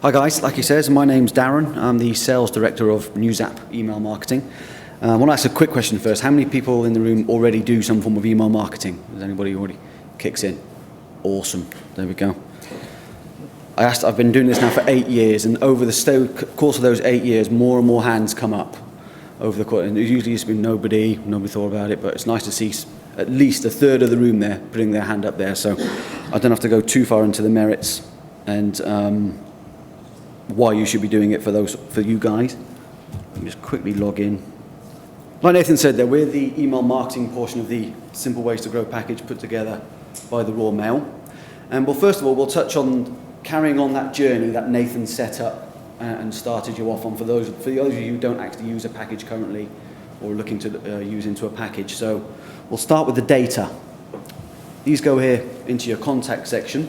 Hi guys, like he says, my name's Darren. I'm the Sales Director of NewsApp Email Marketing. I want to ask a quick question first. How many people in the room already do some form of email marketing? Does anybody already kicks in? Awesome, there we go. I've been doing this now for 8 years, and over the course of those 8 years, more and more hands come up over the course. And it usually used to be nobody thought about it, but it's nice to see at least a third of the room there putting their hand up there, so I don't have to go too far into the merits and why you should be doing it for you guys. Let me just quickly log in. Like Nathan said there, we're the email marketing portion of the Simple Ways to Grow package put together by the Royal Mail. And well, first of all, we'll touch on carrying on that journey that Nathan set up and started you off on for those of you who don't actually use a package currently or looking to use into a package. So we'll start with the data. These go here into your contact section.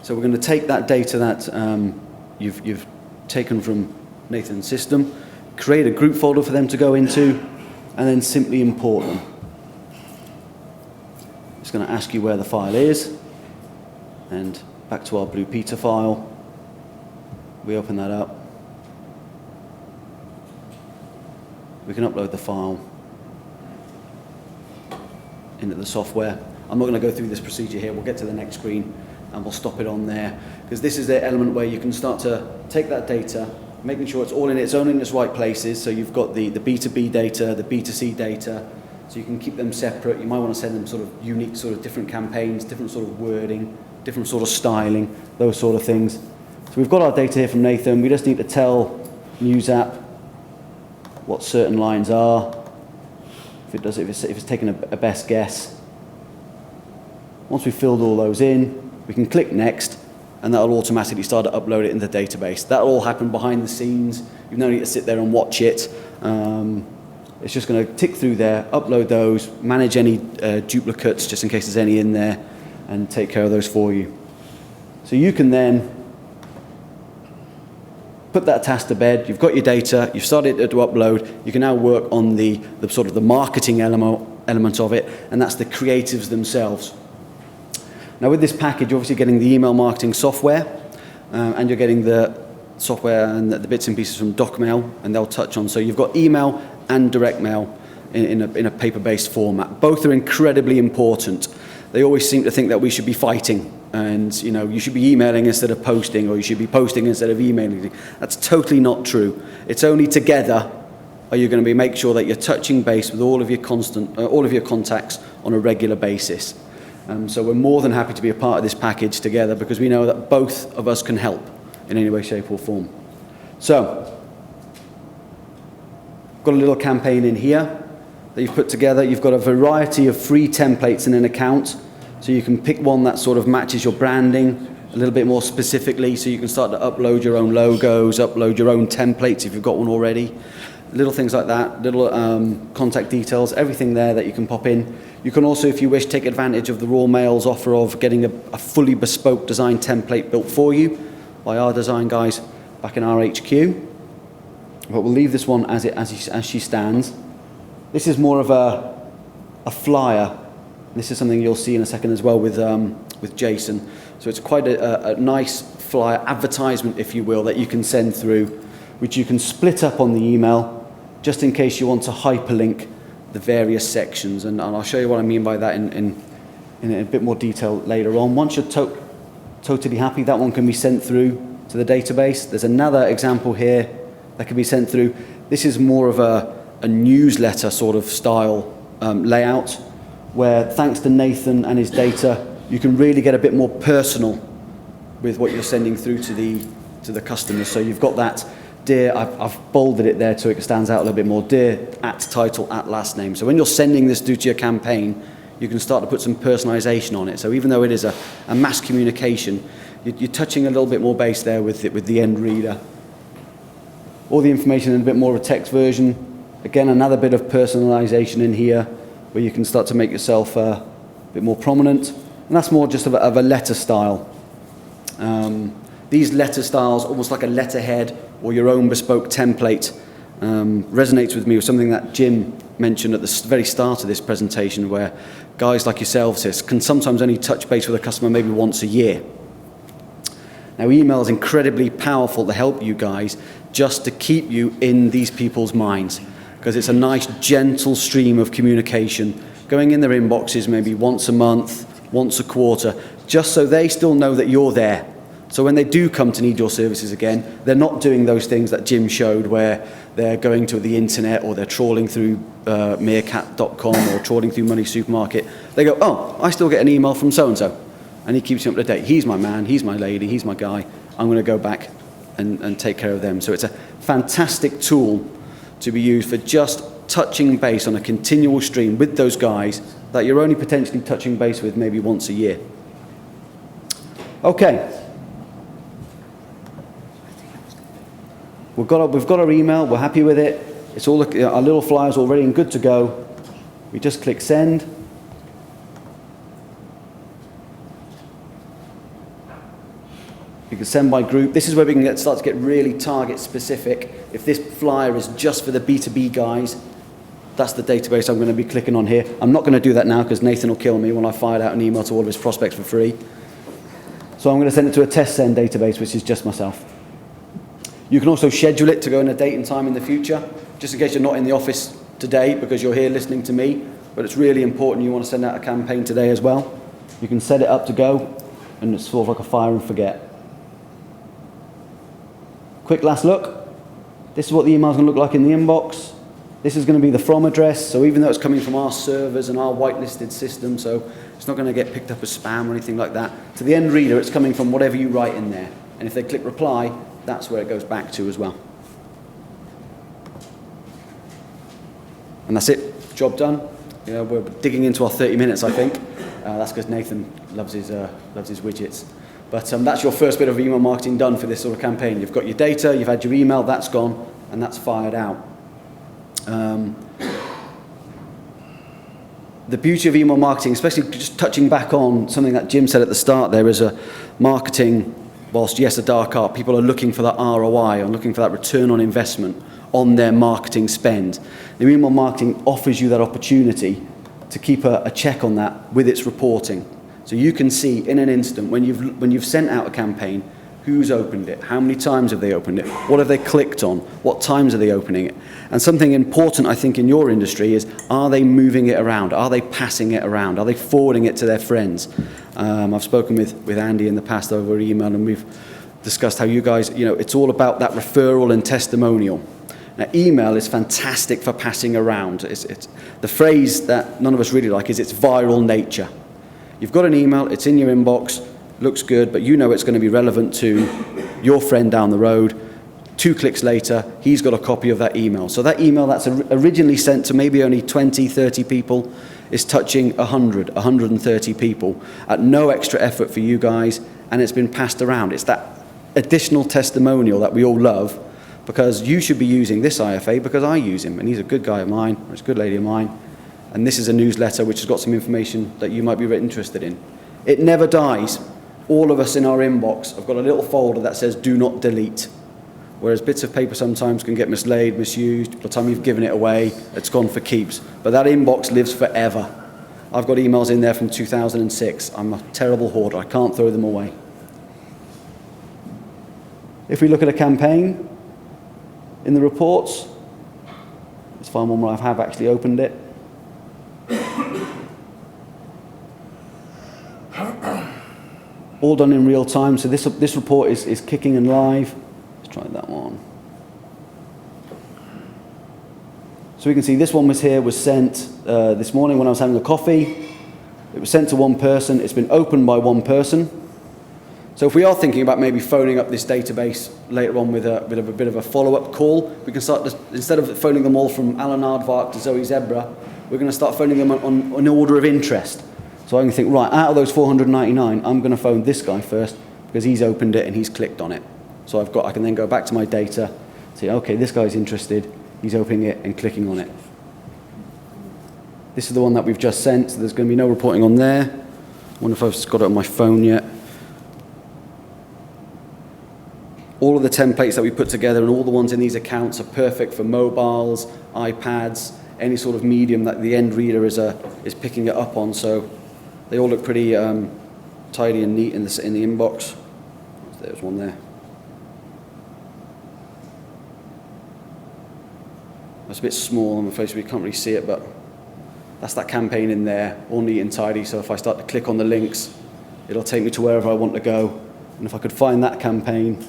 So we're going to take that data that you've taken from Nathan's system, create a group folder for them to go into, and then simply import them. It's going to ask you where the file is, and back to our Blue Peter file. We open that up. We can upload the file into the software. I'm not going to go through this procedure here. We'll get to the next screen and we'll stop it on there, because this is the element where you can start to take that data, making sure it's all in its right places. So you've got the B2B data, the B2C data, so you can keep them separate. You might want to send them sort of unique, sort of different campaigns, different sort of wording, different sort of styling, those sort of things. So we've got our data here from Nathan. We just need to tell NewsApp what certain lines are, if it's taking a best guess. Once we've filled all those in, we can click next, and that'll automatically start to upload it into the database. That'll all happen behind the scenes. You don't need to sit there and watch it. It's just going to tick through there, upload those, manage any duplicates just in case there's any in there, and take care of those for you. So you can then put that task to bed. You've got your data, you've started to upload. You can now work on the sort of the marketing element of it, and that's the creatives themselves. Now with this package, you're obviously getting the email marketing software, and you're getting the software and the bits and pieces from DocMail, and they'll touch on. So you've got email and direct mail in a paper-based format. Both are incredibly important. They always seem to think that we should be fighting, and you should be emailing instead of posting, or you should be posting instead of emailing. That's totally not true. It's only together are you going to make sure that you're touching base with all of your contacts on a regular basis. So we're more than happy to be a part of this package together, because we know that both of us can help in any way, shape or form. So, got a little campaign in here that you've put together. You've got a variety of free templates in an account, so you can pick one that sort of matches your branding a little bit more specifically, so you can start to upload your own logos, upload your own templates if you've got one already. Little things like that, little contact details, everything there that you can pop in. You can also, if you wish, take advantage of the Royal Mail's offer of getting a fully bespoke design template built for you by our design guys back in our HQ. But we'll leave this one as she stands. This is more of a flyer. This is something you'll see in a second as well with Jason. So it's quite a nice flyer advertisement, if you will, that you can send through, which you can split up on the email just in case you want to hyperlink the various sections, and I'll show you what I mean by that in a bit more detail later on. Once you're totally happy, that one can be sent through to the database. There's another example here that can be sent through. This is more of a newsletter sort of style layout, where thanks to Nathan and his data, you can really get a bit more personal with what you're sending through to the customers. So you've got that dear, I've bolded it there so it stands out a little bit more, dear at title at last name. So when you're sending this through to your campaign, you can start to put some personalization on it. So even though it is a mass communication, you're touching a little bit more base there with the end reader. All the information in a bit more of a text version. Again, another bit of personalization in here where you can start to make yourself a bit more prominent. And that's more just of a letter style. These letter styles, almost like a letterhead or your own bespoke template, resonates with me with something that Jim mentioned at the very start of this presentation, where guys like yourselves can sometimes only touch base with a customer maybe once a year. Now, email is incredibly powerful to help you guys, just to keep you in these people's minds, because it's a nice, gentle stream of communication going in their inboxes maybe once a month, once a quarter, just so they still know that you're there. So when they do come to need your services again, they're not doing those things that Jim showed where they're going to the internet or they're trawling through meerkat.com or trawling through Money Supermarket. They go, oh, I still get an email from so-and-so. And he keeps you up to date. He's my man, he's my lady, he's my guy. I'm going to go back and take care of them. So it's a fantastic tool to be used for just touching base on a continual stream with those guys that you're only potentially touching base with maybe once a year. Okay. We've got our email, we're happy with it. It's all our little flyer's already and good to go. We just click send. You can send by group. This is where we can start to get really target specific. If this flyer is just for the B2B guys, that's the database I'm going to be clicking on here. I'm not going to do that now because Nathan will kill me when I fired out an email to all of his prospects for free. So I'm going to send it to a test send database, which is just myself. You can also schedule it to go in a date and time in the future, just in case you're not in the office today because you're here listening to me, but it's really important you want to send out a campaign today as well. You can set it up to go, and it's sort of like a fire and forget. Quick last look. This is what the email is going to look like in the inbox. This is going to be the from address, so even though it's coming from our servers and our whitelisted system, so it's not going to get picked up as spam or anything like that. To the end reader, it's coming from whatever you write in there. And if they click reply, that's where it goes back to as well. And that's it. Job done. We're digging into our 30 minutes, I think. That's because Nathan loves his widgets. But that's your first bit of email marketing done for this sort of campaign. You've got your data, you've had your email, that's gone, and that's fired out. The beauty of email marketing, especially just touching back on something that Jim said at the start there, is a marketing, whilst yes, a dark art, people are looking for that ROI and looking for that return on investment on their marketing spend. The email marketing offers you that opportunity to keep a check on that with its reporting. So you can see in an instant when you've sent out a campaign, who's opened it, how many times have they opened it, what have they clicked on, what times are they opening it. And something important, I think, in your industry is, are they moving it around? Are they passing it around? Are they forwarding it to their friends? I've spoken with Andy in the past over email, and we've discussed how you guys, it's all about that referral and testimonial. Now, email is fantastic for passing around. It's the phrase that none of us really like is its viral nature. You've got an email, it's in your inbox, looks good, but you know it's going to be relevant to your friend down the road. 2 clicks later, he's got a copy of that email. So that email that's originally sent to maybe only 20, 30 people is touching 100, 130 people at no extra effort for you guys, and it's been passed around. It's that additional testimonial that we all love, because you should be using this IFA because I use him, and he's a good guy of mine, or he's a good lady of mine, and this is a newsletter which has got some information that you might be interested in. It never dies. All of us in our inbox have got a little folder that says do not delete, whereas bits of paper sometimes can get mislaid, misused. By the time you've given it away, it's gone for keeps. But that inbox lives forever. I've got emails in there from 2006. I'm a terrible hoarder. I can't throw them away. If we look at a campaign in the reports, let's find one where I have actually opened it. All done in real time, so this report is kicking and live. Let's try that one. So we can see this one was sent this morning when I was having a coffee. It was sent to one person. It's been opened by one person. So if we are thinking about maybe phoning up this database later on with a bit of a follow-up call, we can start, instead of phoning them all from Alan Aardvark to Zoe Zebra, we're going to start phoning them on an order of interest. So I can think, right, out of those 499, I'm going to phone this guy first because he's opened it and he's clicked on it. So I can then go back to my data, say, okay, this guy's interested, he's opening it and clicking on it. This is the one that we've just sent, so there's going to be no reporting on there. I wonder if I've got it on my phone yet. All of the templates that we put together and all the ones in these accounts are perfect for mobiles, iPads, any sort of medium that the end reader is picking it up on. So they all look pretty tidy and neat in the inbox. So there's one there. It's a bit small, I'm afraid, so we can't really see it, but that's that campaign in there, all neat and tidy. So if I start to click on the links, it'll take me to wherever I want to go. And if I could find that campaign,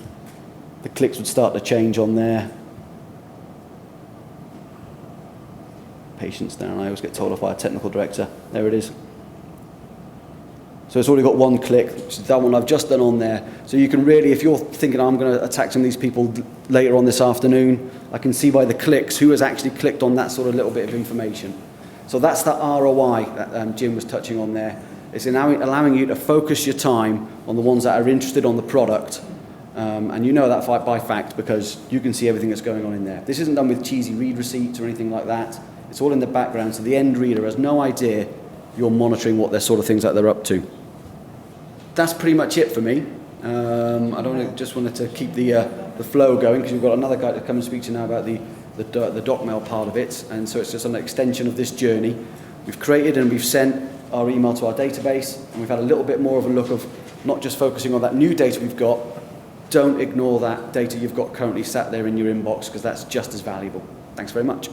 the clicks would start to change on there. Patience there, and I always get told off by a technical director. There it is. So it's already got one click, which is that one I've just done on there. So you can really, if you're thinking, I'm going to attack some of these people later on this afternoon, I can see by the clicks who has actually clicked on that sort of little bit of information. So that's the ROI that Jim was touching on there. It's allowing you to focus your time on the ones that are interested on the product. And you know that by fact because you can see everything that's going on in there. This isn't done with cheesy read receipts or anything like that. It's all in the background, so the end reader has no idea you're monitoring what their sort of things that they're up to. That's pretty much it for me. Just wanted to keep the flow going because we've got another guy to come and speak to you now about the doc mail part of it, and so it's just an extension of this journey. We've created and we've sent our email to our database, and we've had a little bit more of a look of not just focusing on that new data we've got. Don't ignore that data you've got currently sat there in your inbox because that's just as valuable. Thanks very much.